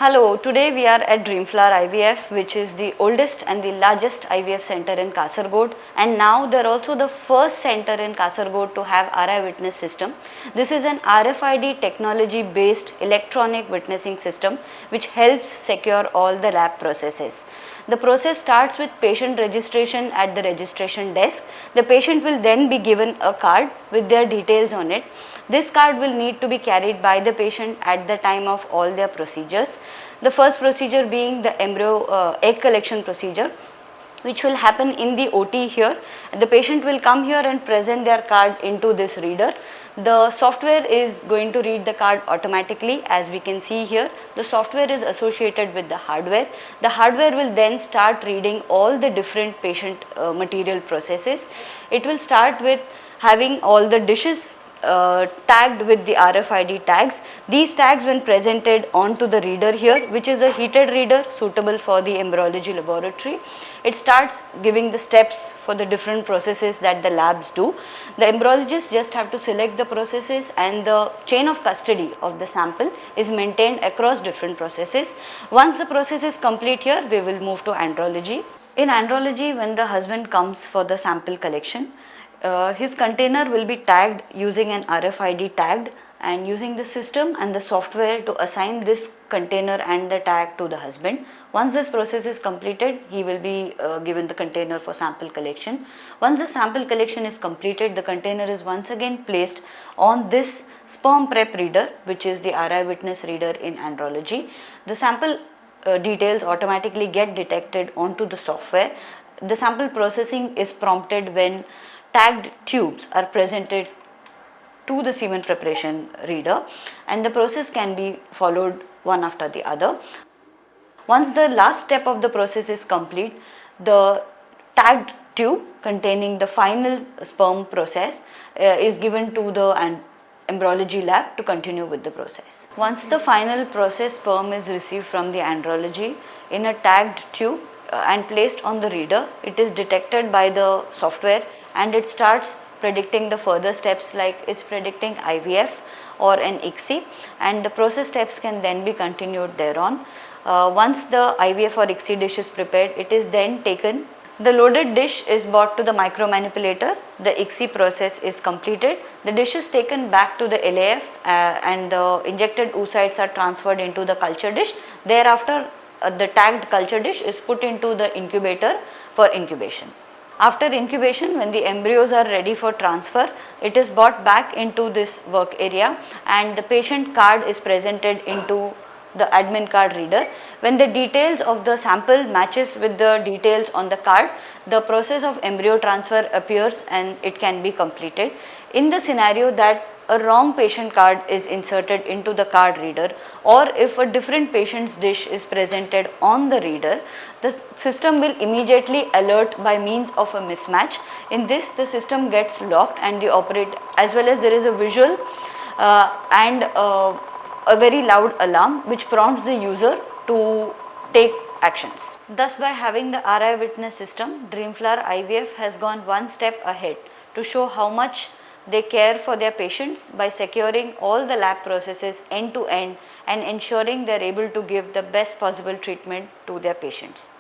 Hello, today we are at Dreamflower IVF, which is the oldest and the largest IVF center in Kasaragod, and now they are also the first center in Kasaragod to have RI witness system. This is an RFID technology based electronic witnessing system which helps secure all the lab processes. The process starts with patient registration at the registration desk. The patient will then be given a card with their details on it. This card will need to be carried by the patient at the time of all their procedures. The first procedure being the embryo egg collection procedure, which will happen in the OT here. The patient will come here and present their card into this reader. The software is going to read the card automatically. As we can see here, the software is associated with the hardware. The hardware will then start reading all the different patient material processes. It will start with having all the dishes tagged with the RFID tags. These tags when presented onto the reader here, which is a heated reader suitable for the embryology laboratory, it starts giving the steps for the different processes that the labs do. The embryologists just have to select the processes, and the chain of custody of the sample is maintained across different processes. Once the process is complete here, we will move to andrology. In andrology, when the husband comes for the sample collection, his container will be tagged using an RFID tag, and using the system and the software to assign this container and the tag to the husband. Once this process is completed, he will be given the container for sample collection. Once the sample collection is completed, the container is once again placed on this sperm prep reader, which is the RI witness reader in andrology. The sample details automatically get detected onto the software. The sample processing is prompted when tagged tubes are presented to the semen preparation reader, and the process can be followed one after the other. Once the last step of the process is complete, the tagged tube containing the final sperm process is given to the embryology lab to continue with the process. Once the final process sperm is received from the andrology in a tagged tube and placed on the reader, it is detected by the software and it starts predicting the further steps, like it's predicting IVF or an ICSI, and the process steps can then be continued thereon. Once the IVF or ICSI dish is prepared, it is then taken. The loaded dish is brought to the micro manipulator. The ICSI process is completed. The dish is taken back to the LAF and the injected oocytes are transferred into the culture dish. Thereafter, the tagged culture dish is put into the incubator for incubation. After incubation, when the embryos are ready for transfer, it is brought back into this work area and the patient card is presented into the admin card reader. When the details of the sample matches with the details on the card, the process of embryo transfer appears and it can be completed. In the scenario that a wrong patient card is inserted into the card reader, or if a different patient's dish is presented on the reader, the system will immediately alert by means of a mismatch. In this, the system gets locked and the operator, as well as there is a visual and a very loud alarm which prompts the user to take actions. Thus, by having the RI witness system, Dreamflower IVF has gone one step ahead to show how much they care for their patients by securing all the lab processes end to end and ensuring they are able to give the best possible treatment to their patients.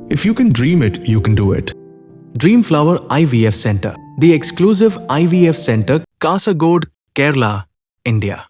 If you can dream it, you can do it. Dreamflower IVF Center, the exclusive IVF center, Kasaragod, Kerala, India.